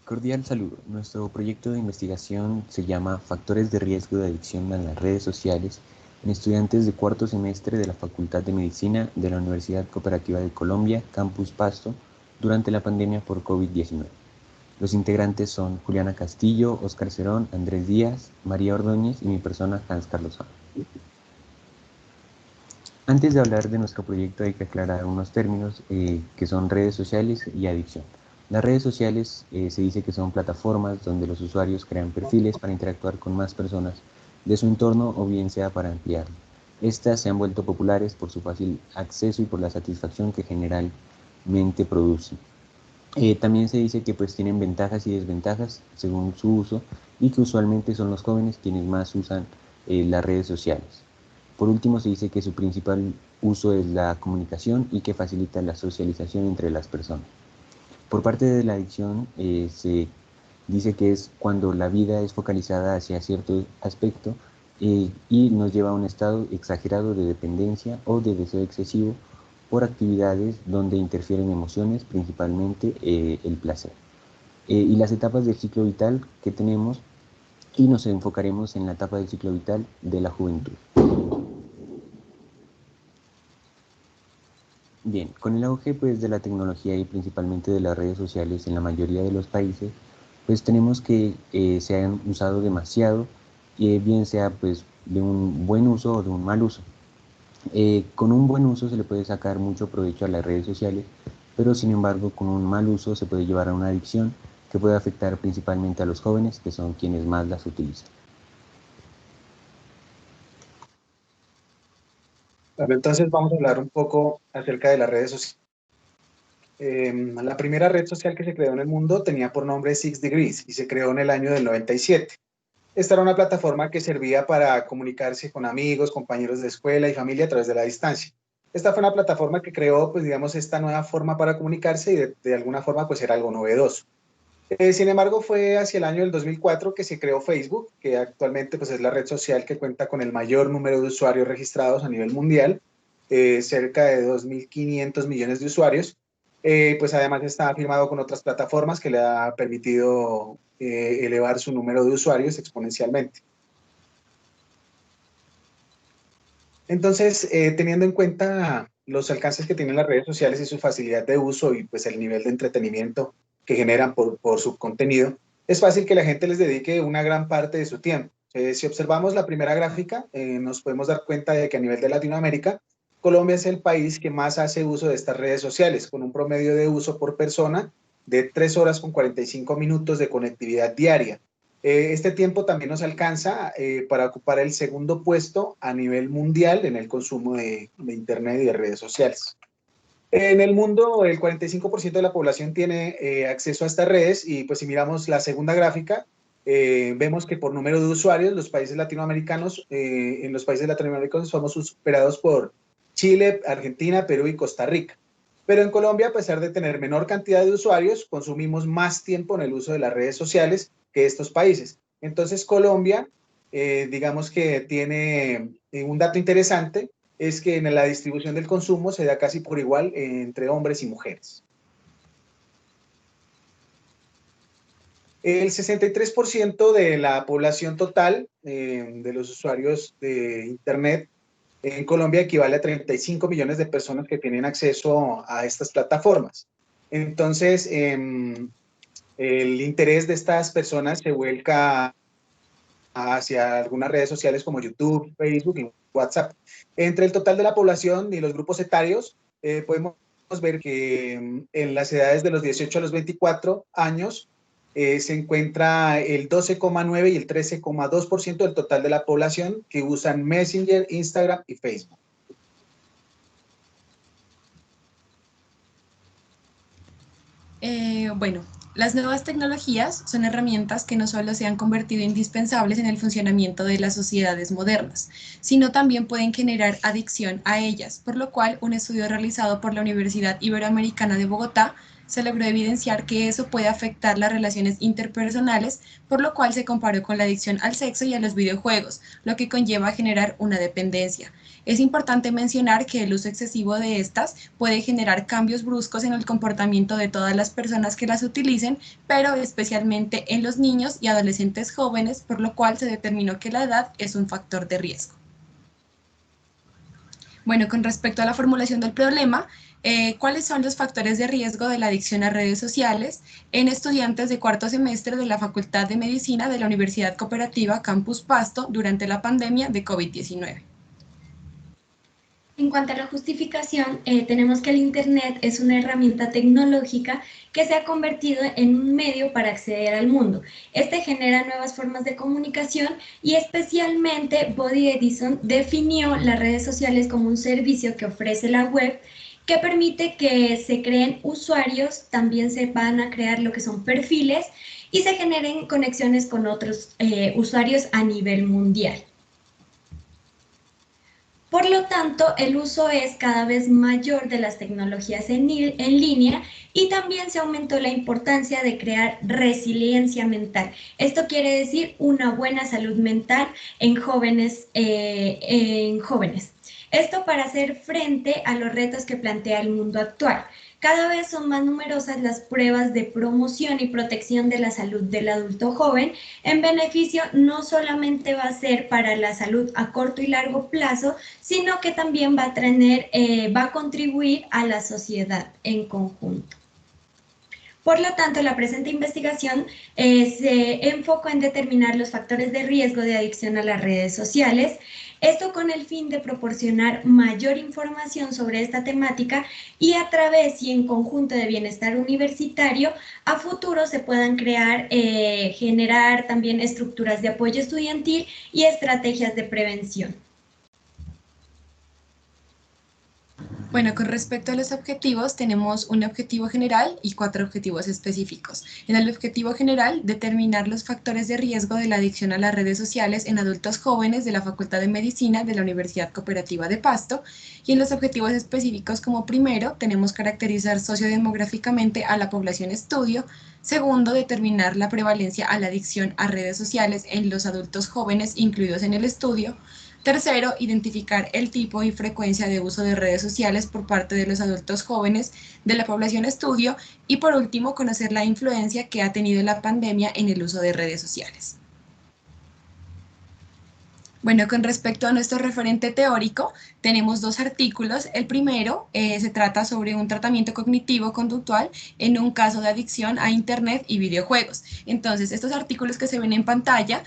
Cordial saludo. Nuestro proyecto de investigación se llama Factores de riesgo de adicción a las redes sociales en estudiantes de cuarto semestre de la Facultad de Medicina de la Universidad Cooperativa de Colombia, Campus Pasto, durante la pandemia por COVID-19. Los integrantes son Juliana Castillo, Óscar Cerón, Andrés Díaz, María Ordóñez y mi persona, Hans Carlos Sanz. Antes de hablar de nuestro proyecto hay que aclarar unos términos que son redes sociales y adicción. Las redes sociales se dice que son plataformas donde los usuarios crean perfiles para interactuar con más personas de su entorno o bien sea para ampliarlo. Estas se han vuelto populares por su fácil acceso y por la satisfacción que generalmente producen. También se dice que pues tienen ventajas y desventajas según su uso y que usualmente son los jóvenes quienes más usan las redes sociales. Por último, se dice que su principal uso es la comunicación y que facilita la socialización entre las personas. Por parte de la adicción, se dice que es cuando la vida es focalizada hacia cierto aspecto y nos lleva a un estado exagerado de dependencia o de deseo excesivo por actividades donde interfieren emociones, principalmente el placer. Y las etapas del ciclo vital que tenemos, y nos enfocaremos en la etapa del ciclo vital de la juventud. Bien, con el auge pues, de la tecnología y principalmente de las redes sociales en la mayoría de los países, pues tenemos que se han usado demasiado, bien sea pues de un buen uso o de un mal uso. Con un buen uso se le puede sacar mucho provecho a las redes sociales, pero sin embargo con un mal uso se puede llevar a una adicción que puede afectar principalmente a los jóvenes, que son quienes más las utilizan. Bueno, entonces vamos a hablar un poco acerca de las redes sociales. La primera red social que se creó en el mundo tenía por nombre Six Degrees y se creó en el año del 97. Esta era una plataforma que servía para comunicarse con amigos, compañeros de escuela y familia a través de la distancia. Esta fue una plataforma que creó, pues digamos, esta nueva forma para comunicarse y de alguna forma pues era algo novedoso. Sin embargo, fue hacia el año del 2004 que se creó Facebook, que actualmente pues, es la red social que cuenta con el mayor número de usuarios registrados a nivel mundial, cerca de 2.500 millones de usuarios. Pues además está firmado con otras plataformas que le ha permitido elevar su número de usuarios exponencialmente. Entonces, teniendo en cuenta los alcances que tienen las redes sociales y su facilidad de uso y pues el nivel de entretenimiento que generan por su contenido, es fácil que la gente les dedique una gran parte de su tiempo. Si observamos la primera gráfica, nos podemos dar cuenta de que a nivel de Latinoamérica, Colombia es el país que más hace uso de estas redes sociales, con un promedio de uso por persona de 3 horas con 45 minutos de conectividad diaria. Este tiempo también nos alcanza para ocupar el segundo puesto a nivel mundial en el consumo de Internet y de redes sociales. En el mundo, el 45% de la población tiene acceso a estas redes y pues si miramos la segunda gráfica, vemos que por número de usuarios, los países latinoamericanos, en los países latinoamericanos somos superados por Chile, Argentina, Perú y Costa Rica. Pero en Colombia, a pesar de tener menor cantidad de usuarios, consumimos más tiempo en el uso de las redes sociales que estos países. Entonces, Colombia, digamos que tiene un dato interesante, es que en la distribución del consumo se da casi por igual entre hombres y mujeres. El 63% de la población total de los usuarios de Internet en Colombia equivale a 35 millones de personas que tienen acceso a estas plataformas. Entonces, el interés de estas personas se vuelca hacia algunas redes sociales como YouTube, Facebook y WhatsApp. Entre el total de la población y los grupos etarios, podemos ver que en las edades de los 18 a los 24 años se encuentra el 12,9 y el 13,2% del total de la población que usan Messenger, Instagram y Facebook. Bueno, las nuevas tecnologías son herramientas que no solo se han convertido indispensables en el funcionamiento de las sociedades modernas, sino también pueden generar adicción a ellas, por lo cual un estudio realizado por la Universidad Iberoamericana de Bogotá se logró evidenciar que eso puede afectar las relaciones interpersonales, por lo cual se comparó con la adicción al sexo y a los videojuegos, lo que conlleva a generar una dependencia. Es importante mencionar que el uso excesivo de estas puede generar cambios bruscos en el comportamiento de todas las personas que las utilicen, pero especialmente en los niños y adolescentes jóvenes, por lo cual se determinó que la edad es un factor de riesgo. Bueno, con respecto a la formulación del problema, ¿cuáles son los factores de riesgo de la adicción a redes sociales en estudiantes de cuarto semestre de la Facultad de Medicina de la Universidad Cooperativa Campus Pasto durante la pandemia de COVID-19? En cuanto a la justificación, tenemos que el Internet es una herramienta tecnológica que se ha convertido en un medio para acceder al mundo. Este genera nuevas formas de comunicación y especialmente Body Edison definió las redes sociales como un servicio que ofrece la web que permite que se creen usuarios, también se van a crear lo que son perfiles y se generen conexiones con otros usuarios a nivel mundial. Por lo tanto, el uso es cada vez mayor de las tecnologías en línea y también se aumentó la importancia de crear resiliencia mental. Esto quiere decir una buena salud mental en jóvenes. Esto para hacer frente a los retos que plantea el mundo actual. Cada vez son más numerosas las pruebas de promoción y protección de la salud del adulto joven. En beneficio no solamente va a ser para la salud a corto y largo plazo, sino que también va a contribuir a la sociedad en conjunto. Por lo tanto, la presente investigación se enfocó en determinar los factores de riesgo de adicción a las redes sociales, esto con el fin de proporcionar mayor información sobre esta temática y a través y en conjunto de bienestar universitario, a futuro se puedan generar también estructuras de apoyo estudiantil y estrategias de prevención. Bueno, con respecto a los objetivos, tenemos un objetivo general y 4 objetivos específicos. En el objetivo general, determinar los factores de riesgo de la adicción a las redes sociales en adultos jóvenes de la Facultad de Medicina de la Universidad Cooperativa de Pasto. Y en los objetivos específicos, como primero, tenemos caracterizar sociodemográficamente a la población estudio. Segundo, determinar la prevalencia a la adicción a redes sociales en los adultos jóvenes incluidos en el estudio. Tercero, identificar el tipo y frecuencia de uso de redes sociales por parte de los adultos jóvenes de la población estudio. Y por último, conocer la influencia que ha tenido la pandemia en el uso de redes sociales. Bueno, con respecto a nuestro referente teórico, tenemos 2 artículos. El primero se trata sobre un tratamiento cognitivo-conductual en un caso de adicción a Internet y videojuegos. Entonces, estos artículos que se ven en pantalla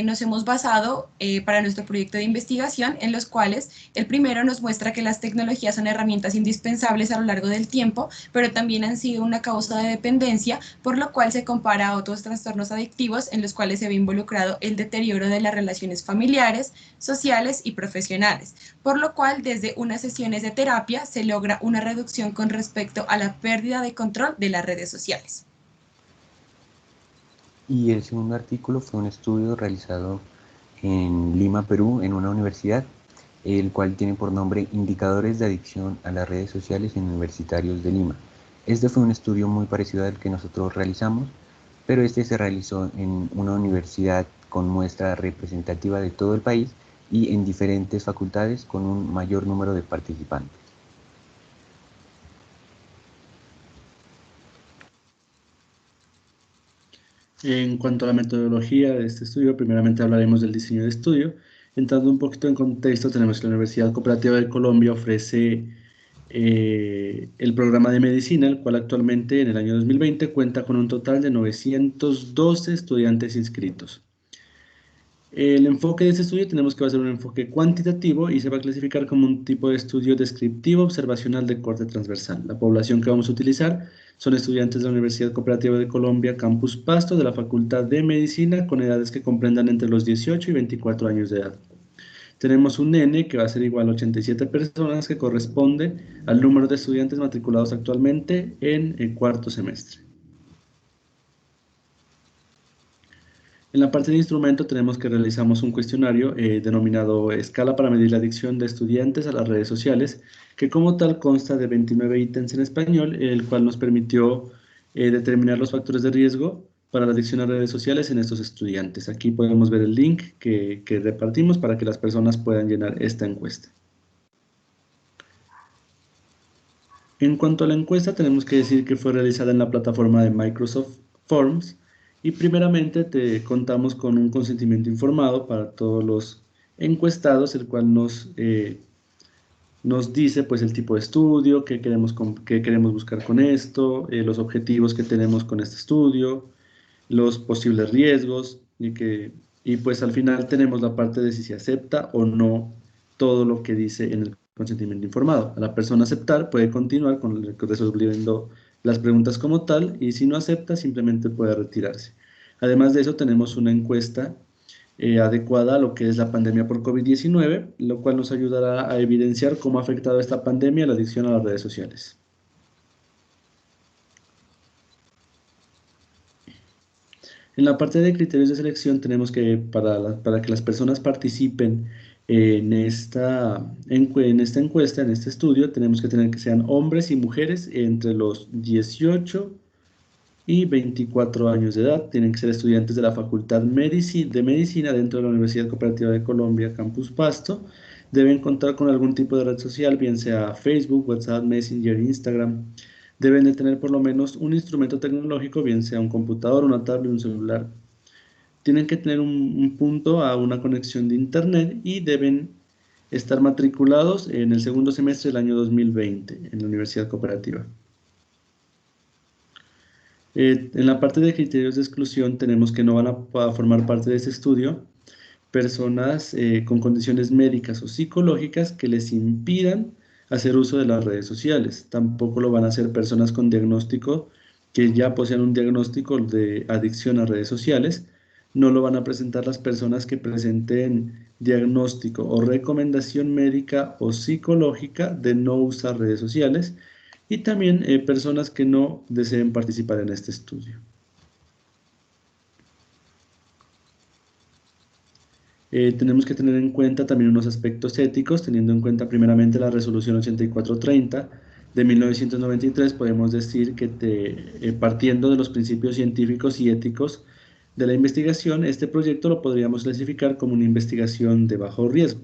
nos hemos basado para nuestro proyecto de investigación, en los cuales el primero nos muestra que las tecnologías son herramientas indispensables a lo largo del tiempo, pero también han sido una causa de dependencia, por lo cual se compara a otros trastornos adictivos en los cuales se ve involucrado el deterioro de las relaciones familiares, sociales y profesionales, por lo cual desde unas sesiones de terapia se logra una reducción con respecto a la pérdida de control de las redes sociales. Y el segundo artículo fue un estudio realizado en Lima, Perú, en una universidad, el cual tiene por nombre Indicadores de adicción a las redes sociales en universitarios de Lima. Este fue un estudio muy parecido al que nosotros realizamos, pero este se realizó en una universidad con muestra representativa de todo el país y en diferentes facultades con un mayor número de participantes. En cuanto a la metodología de este estudio, primeramente hablaremos del diseño de estudio. Entrando un poquito en contexto, tenemos que la Universidad Cooperativa de Colombia ofrece el programa de medicina, el cual actualmente en el año 2020 cuenta con un total de 912 estudiantes inscritos. El enfoque de este estudio tenemos que va a ser un enfoque cuantitativo y se va a clasificar como un tipo de estudio descriptivo observacional de corte transversal. La población que vamos a utilizar son estudiantes de la Universidad Cooperativa de Colombia, Campus Pasto, de la Facultad de Medicina, con edades que comprendan entre los 18 y 24 años de edad. Tenemos un N que va a ser igual a 87 personas, que corresponde al número de estudiantes matriculados actualmente en el cuarto semestre. En la parte de instrumento tenemos que realizamos un cuestionario denominado Escala para medir la adicción de estudiantes a las redes sociales, que como tal consta de 29 ítems en español, el cual nos permitió determinar los factores de riesgo para la adicción a redes sociales en estos estudiantes. Aquí podemos ver el link que repartimos para que las personas puedan llenar esta encuesta. En cuanto a la encuesta, tenemos que decir que fue realizada en la plataforma de Microsoft Forms y primeramente te contamos con un consentimiento informado para todos los encuestados, el cual nos dice pues el tipo de estudio, qué queremos buscar con esto, los objetivos que tenemos con este estudio, los posibles riesgos y pues al final tenemos la parte de si se acepta o no todo lo que dice en el consentimiento informado. A la persona aceptar puede continuar resolviendo las preguntas como tal y si no acepta simplemente puede retirarse. Además de eso tenemos una encuesta adecuada a lo que es la pandemia por COVID-19, lo cual nos ayudará a evidenciar cómo ha afectado esta pandemia la adicción a las redes sociales. En la parte de criterios de selección tenemos que para que las personas participen en esta encuesta, en este estudio, tenemos que tener que sean hombres y mujeres entre los 18 y 24 años de edad. Tienen que ser estudiantes de la Facultad de Medicina dentro de la Universidad Cooperativa de Colombia, Campus Pasto. Deben contar con algún tipo de red social, bien sea Facebook, WhatsApp, Messenger, Instagram. Deben de tener por lo menos un instrumento tecnológico, bien sea un computador, una tablet, un celular. Tienen que tener un punto a una conexión de internet y deben estar matriculados en el segundo semestre del año 2020 en la Universidad Cooperativa. En la parte de criterios de exclusión tenemos que no van a formar parte de este estudio personas con condiciones médicas o psicológicas que les impidan hacer uso de las redes sociales. Tampoco lo van a hacer personas con diagnóstico que ya posean un diagnóstico de adicción a redes sociales. No lo van a presentar las personas que presenten diagnóstico o recomendación médica o psicológica de no usar redes sociales y también personas que no deseen participar en este estudio. Tenemos que tener en cuenta también unos aspectos éticos, teniendo en cuenta primeramente la resolución 8430 de 1993, podemos decir que partiendo de los principios científicos y éticos de la investigación, este proyecto lo podríamos clasificar como una investigación de bajo riesgo.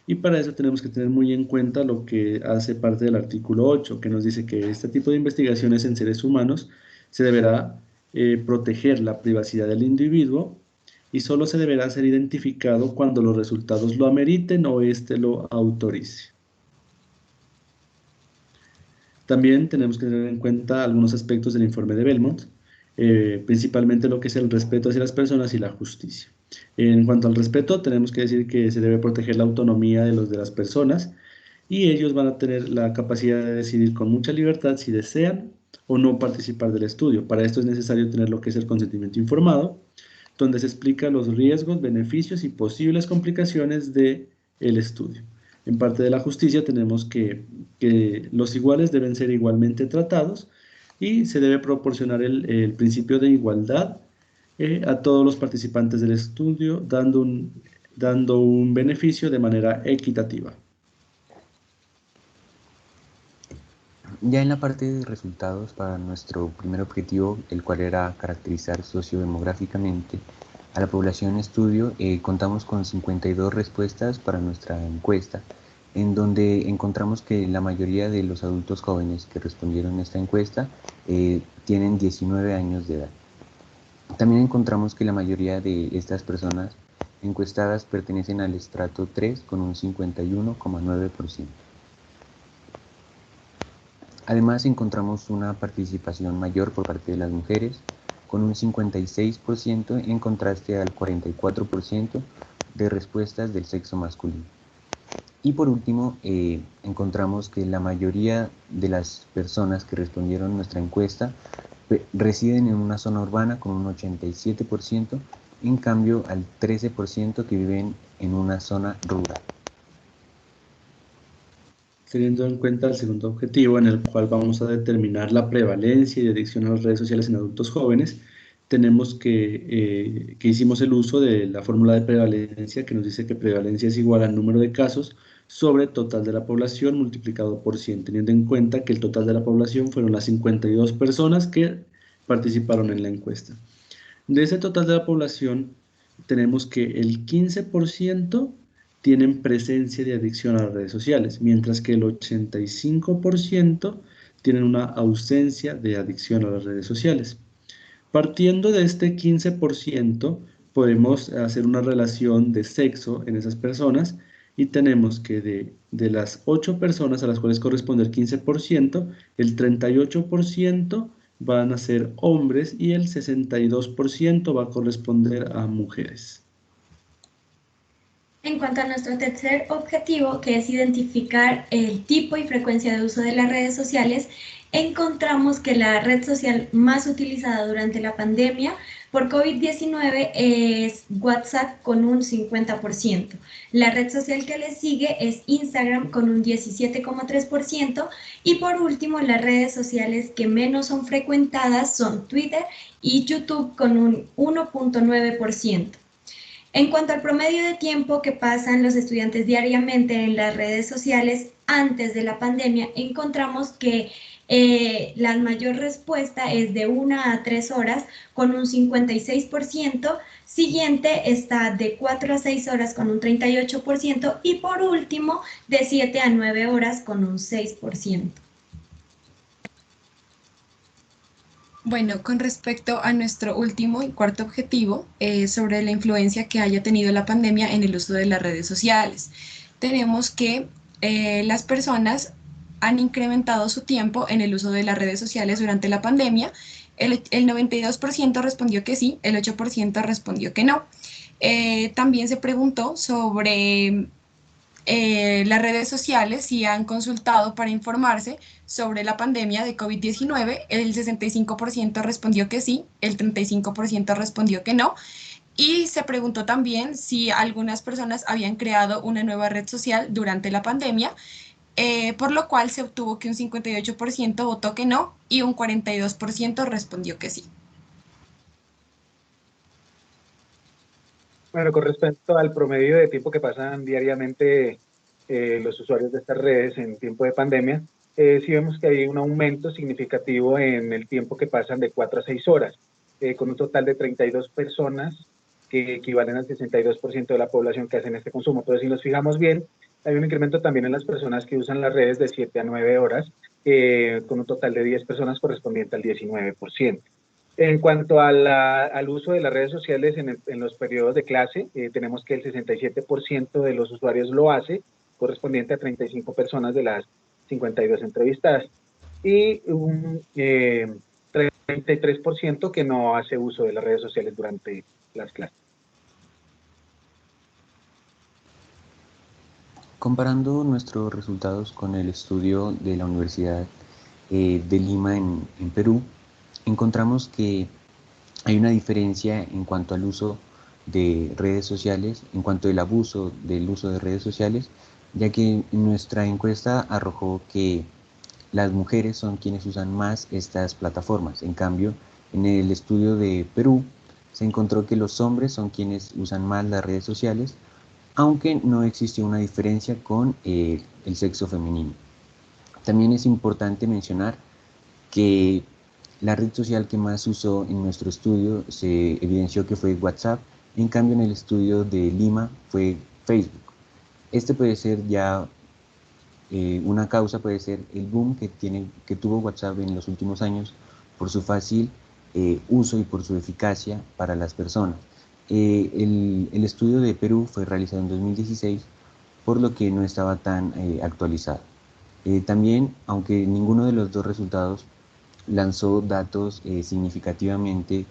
Y para eso tenemos que tener muy en cuenta lo que hace parte del artículo 8, que nos dice que este tipo de investigaciones en seres humanos se deberá proteger la privacidad del individuo y solo se deberá ser identificado cuando los resultados lo ameriten o éste lo autorice. También tenemos que tener en cuenta algunos aspectos del informe de Belmont, principalmente lo que es el respeto hacia las personas y la justicia. En cuanto al respeto, tenemos que decir que se debe proteger la autonomía de las personas y ellos van a tener la capacidad de decidir con mucha libertad si desean o no participar del estudio. Para esto es necesario tener lo que es el consentimiento informado, donde se explica los riesgos, beneficios y posibles complicaciones del estudio. En parte de la justicia tenemos que los iguales deben ser igualmente tratados y se debe proporcionar el principio de igualdad a todos los participantes del estudio, dando un beneficio de manera equitativa. Ya en la parte de resultados para nuestro primer objetivo, el cual era caracterizar sociodemográficamente a la población en estudio, contamos con 52 respuestas para nuestra encuesta, en donde encontramos que la mayoría de los adultos jóvenes que respondieron a esta encuesta tienen 19 años de edad. También encontramos que la mayoría de estas personas encuestadas pertenecen al estrato 3 con un 51,9%. Además encontramos una participación mayor por parte de las mujeres, con un 56% en contraste al 44% de respuestas del sexo masculino. Y por último, encontramos que la mayoría de las personas que respondieron a nuestra encuesta residen en una zona urbana con un 87%, en cambio al 13% que viven en una zona rural. Teniendo en cuenta el segundo objetivo, en el cual vamos a determinar la prevalencia y adicción a las redes sociales en adultos jóvenes, tenemos que hicimos el uso de la fórmula de prevalencia, que nos dice que prevalencia es igual al número de casos sobre total de la población multiplicado por 100, teniendo en cuenta que el total de la población fueron las 52 personas que participaron en la encuesta. De ese total de la población, tenemos que el 15% tienen presencia de adicción a las redes sociales, mientras que el 85% tienen una ausencia de adicción a las redes sociales. Partiendo de este 15%, podemos hacer una relación de sexo en esas personas y tenemos que de las 8 personas a las cuales corresponde el 15%, el 38% van a ser hombres y el 62% va a corresponder a mujeres. En cuanto a nuestro tercer objetivo, que es identificar el tipo y frecuencia de uso de las redes sociales, encontramos que la red social más utilizada durante la pandemia por COVID-19 es WhatsApp con un 50%. La red social que le sigue es Instagram con un 17,3% y por último las redes sociales que menos son frecuentadas son Twitter y YouTube con un 1,9%. En cuanto al promedio de tiempo que pasan los estudiantes diariamente en las redes sociales antes de la pandemia, encontramos que la mayor respuesta es de 1 a 3 horas con un 56%, siguiente está de 4 a 6 horas con un 38% y por último de 7 a 9 horas con un 6%. Bueno, con respecto a nuestro último y cuarto objetivo, sobre la influencia que haya tenido la pandemia en el uso de las redes sociales, tenemos que las personas han incrementado su tiempo en el uso de las redes sociales durante la pandemia. El 92% respondió que sí, el 8% respondió que no. También se preguntó sobre las redes sociales si han consultado para informarse sobre la pandemia de COVID-19. El 65% respondió que sí, el 35% respondió que no. Y se preguntó también si algunas personas habían creado una nueva red social durante la pandemia, por lo cual se obtuvo que un 58% votó que no y un 42% respondió que sí. Bueno, con respecto al promedio de tiempo que pasan diariamente los usuarios de estas redes en tiempo de pandemia, sí vemos que hay un aumento significativo en el tiempo que pasan de 4 a 6 horas, con un total de 32 personas que equivalen al 62% de la población que hacen este consumo. Pero si nos fijamos bien, hay un incremento también en las personas que usan las redes de 7 a 9 horas, con un total de 10 personas correspondiente al 19%. En cuanto al uso de las redes sociales en los periodos de clase, tenemos que el 67% de los usuarios lo hace, correspondiente a 35 personas de las 52 entrevistadas, y un 33% que no hace uso de las redes sociales durante las clases. Comparando nuestros resultados con el estudio de la Universidad de Lima en Perú, encontramos que hay una diferencia en cuanto al uso de redes sociales, en cuanto al abuso del uso de redes sociales, ya que nuestra encuesta arrojó que las mujeres son quienes usan más estas plataformas. En cambio, en el estudio de Perú se encontró que los hombres son quienes usan más las redes sociales, aunque no existió una diferencia con el sexo femenino. También es importante mencionar que la red social que más usó en nuestro estudio se evidenció que fue WhatsApp, en cambio en el estudio de Lima fue Facebook. Este puede ser ya una causa, puede ser el boom que tuvo WhatsApp en los últimos años por su fácil uso y por su eficacia para las personas. El estudio de Perú fue realizado en 2016, por lo que no estaba tan actualizado. También, aunque ninguno de los dos resultados lanzó datos significativamente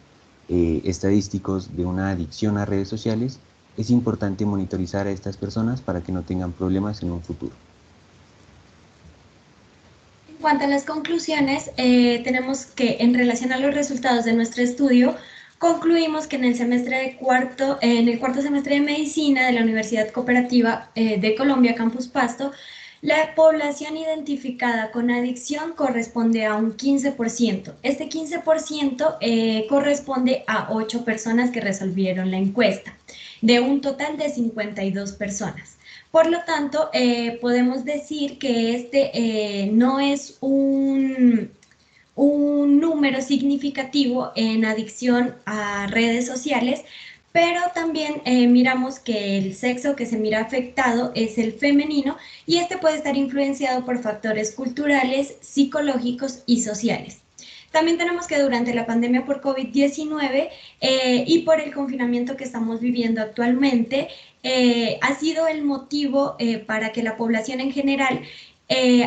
estadísticos de una adicción a redes sociales, es importante monitorizar a estas personas para que no tengan problemas en un futuro. En cuanto a las conclusiones, tenemos que en relación a los resultados de nuestro estudio, concluimos que en el cuarto semestre de medicina de la Universidad Cooperativa de Colombia, Campus Pasto, la población identificada con adicción corresponde a un 15%. Este 15% corresponde a 8 personas que resolvieron la encuesta, de un total de 52 personas. Por lo tanto, podemos decir que este no es un número significativo en adicción a redes sociales, pero también miramos que el sexo que se mira afectado es el femenino y este puede estar influenciado por factores culturales, psicológicos y sociales. También tenemos que durante la pandemia por COVID-19 y por el confinamiento que estamos viviendo actualmente, ha sido el motivo para que la población en general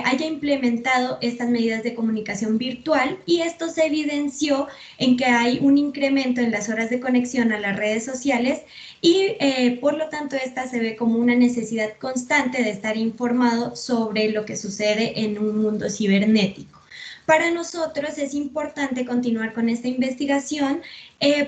haya implementado estas medidas de comunicación virtual, y esto se evidenció en que hay un incremento en las horas de conexión a las redes sociales y por lo tanto esta se ve como una necesidad constante de estar informado sobre lo que sucede en un mundo cibernético. Para nosotros es importante continuar con esta investigación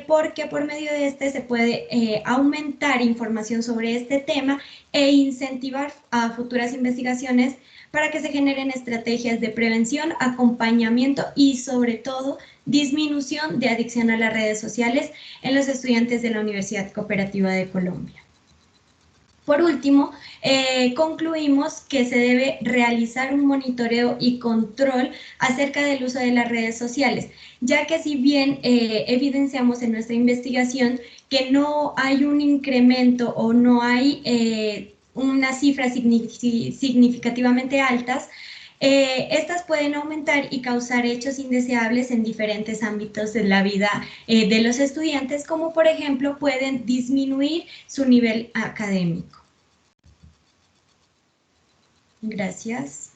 porque por medio de este se puede aumentar información sobre este tema e incentivar a futuras investigaciones para que se generen estrategias de prevención, acompañamiento y sobre todo disminución de adicción a las redes sociales en los estudiantes de la Universidad Cooperativa de Colombia. Por último, concluimos que se debe realizar un monitoreo y control acerca del uso de las redes sociales, ya que si bien evidenciamos en nuestra investigación que no hay un incremento o no hay unas cifras significativamente altas, estas pueden aumentar y causar hechos indeseables en diferentes ámbitos de la vida de los estudiantes, como por ejemplo pueden disminuir su nivel académico. Gracias.